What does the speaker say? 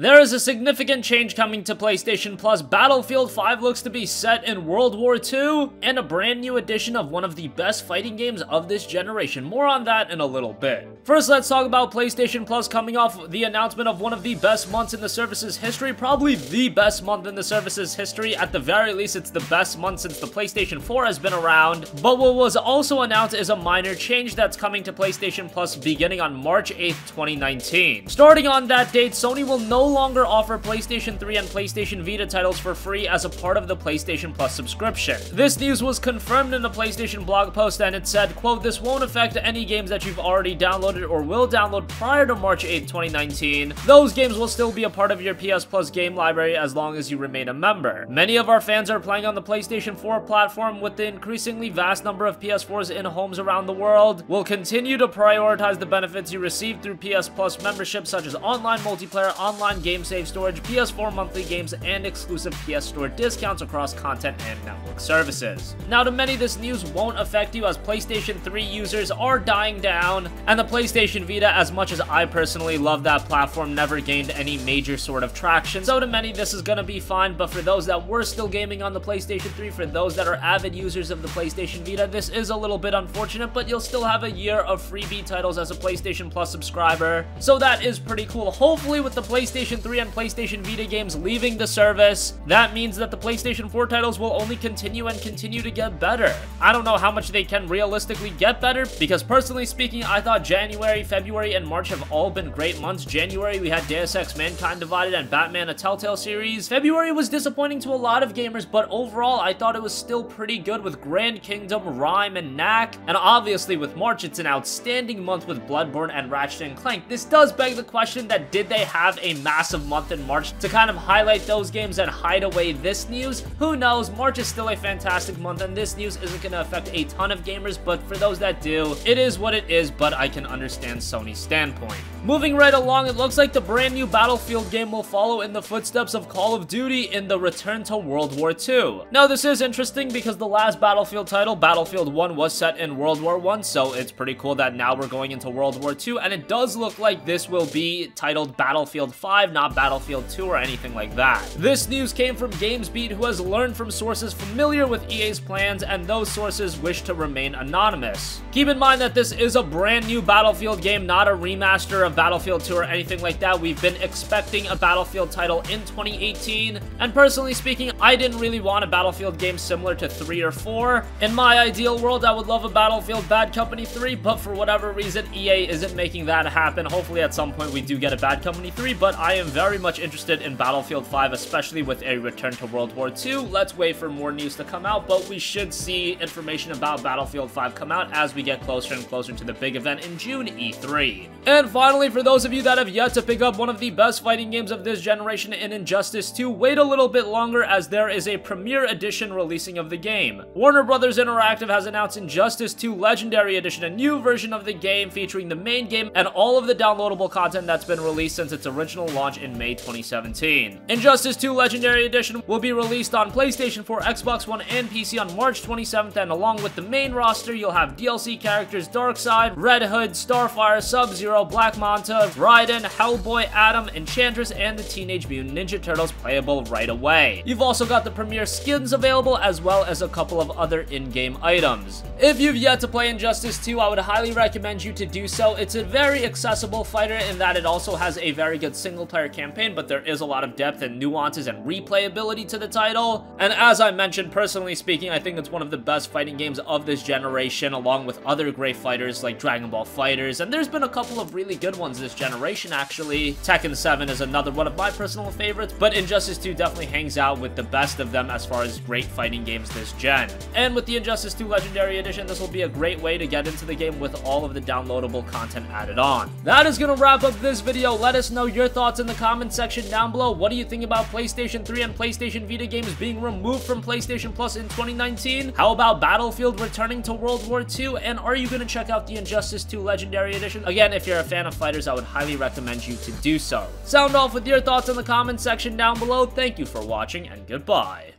There is a significant change coming to PlayStation Plus. Battlefield 5 looks to be set in World War II, and a brand new edition of one of the best fighting games of this generation. More on that in a little bit. First, let's talk about PlayStation Plus coming off the announcement of one of the best months in the service's history, probably the best month in the service's history. At the very least, it's the best month since the PlayStation 4 has been around. But what was also announced is a minor change that's coming to PlayStation Plus beginning on March 8th, 2019. Starting on that date, Sony will no longer offer PlayStation 3 and PlayStation Vita titles for free as a part of the PlayStation Plus subscription. This news was confirmed in a PlayStation blog post, and it said, quote, "This won't affect any games that you've already downloaded or will download prior to March 8th, 2019. Those games will still be a part of your PS Plus game library as long as you remain a member. Many of our fans are playing on the PlayStation 4 platform. With the increasingly vast number of PS4s in homes around the world, we'll continue to prioritize the benefits you receive through PS Plus membership, such as online multiplayer, online game save storage, PS4 monthly games, and exclusive PS Store discounts across content and network services." Now, to many, this news won't affect you, as PlayStation 3 users are dying down, and the PlayStation Vita, as much as I personally love that platform, never gained any major sort of traction. So to many, this is gonna be fine, but for those that were still gaming on the PlayStation 3, for those that are avid users of the PlayStation Vita, this is a little bit unfortunate, but you'll still have a year of freebie titles as a PlayStation Plus subscriber, so that is pretty cool. Hopefully, with the PlayStation 3 and PlayStation Vita games leaving the service, that means that the PlayStation 4 titles will only continue and continue to get better. I don't know how much they can realistically get better, because personally speaking, I thought January, February, and March have all been great months. January, we had Deus Ex Mankind Divided and Batman: A Telltale Series. February was disappointing to a lot of gamers, but overall, I thought it was still pretty good with Grand Kingdom, Rime, and Knack. And obviously, with March, it's an outstanding month with Bloodborne and Ratchet & Clank. This does beg the question that did they have a massive month in March to kind of highlight those games and hide away this news? Who knows? March is still a fantastic month, and this news isn't going to affect a ton of gamers, but for those that do, it is what it is, but I can understand Sony's standpoint. Moving right along, it looks like the brand new Battlefield game will follow in the footsteps of Call of Duty in the return to World War II. Now, this is interesting because the last Battlefield title, Battlefield 1, was set in World War I, so it's pretty cool that now we're going into World War II, and it does look like this will be titled Battlefield 5, not Battlefield 2 or anything like that. This news came from GamesBeat, who has learned from sources familiar with EA's plans, and those sources wish to remain anonymous. Keep in mind that this is a brand new Battlefield game, not a remaster of Battlefield 2 or anything like that. We've been expecting a Battlefield title in 2018, and personally speaking, I didn't really want a Battlefield game similar to 3 or 4. In my ideal world, I would love a Battlefield Bad Company 3, but for whatever reason, EA isn't making that happen. Hopefully at some point we do get a Bad Company 3, but I am very much interested in Battlefield 5, especially with a return to World War II. Let's wait for more news to come out, but we should see information about Battlefield 5 come out as we get closer and closer to the big event in June, E3. And finally, for those of you that have yet to pick up one of the best fighting games of this generation in Injustice 2, wait a little bit longer, as there is a premiere edition releasing of the game. Warner Brothers Interactive has announced Injustice 2 Legendary Edition, a new version of the game featuring the main game and all of the downloadable content that's been released since its original launch in May 2017. Injustice 2 Legendary Edition will be released on PlayStation 4, Xbox One, and PC on March 27th, and along with the main roster, you'll have DLC characters Darkseid, Red Hood, Starfire, Sub-Zero, Black Manta, Raiden, Hellboy, Adam, Enchantress, and the Teenage Mutant Ninja Turtles playable right away. You've also got the premiere skins available, as well as a couple of other in-game items. If you've yet to play Injustice 2, I would highly recommend you to do so. It's a very accessible fighter in that it also has a very good single-player campaign, but there is a lot of depth and nuances and replayability to the title. And as I mentioned, personally speaking, I think it's one of the best fighting games of this generation, along with other great fighters like Dragon Ball FighterZ, and there's been a couple of really good ones this generation, actually. Tekken 7 is another one of my personal favorites, but Injustice 2 definitely hangs out with the best of them as far as great fighting games this gen. And with the Injustice 2 Legendary Edition, this will be a great way to get into the game with all of the downloadable content added on. That is going to wrap up this video. Let us know your thoughts in the comment section down below. What do you think about PlayStation 3 and PlayStation Vita games being removed from PlayStation Plus in 2019? How about Battlefield returning to World War II? And are you going to check out the Injustice 2 Legendary Edition? Again, if you're a fan of fighters, I would highly recommend you to do so. Sound off with your thoughts in the comment section down below. Thank you for watching, and goodbye.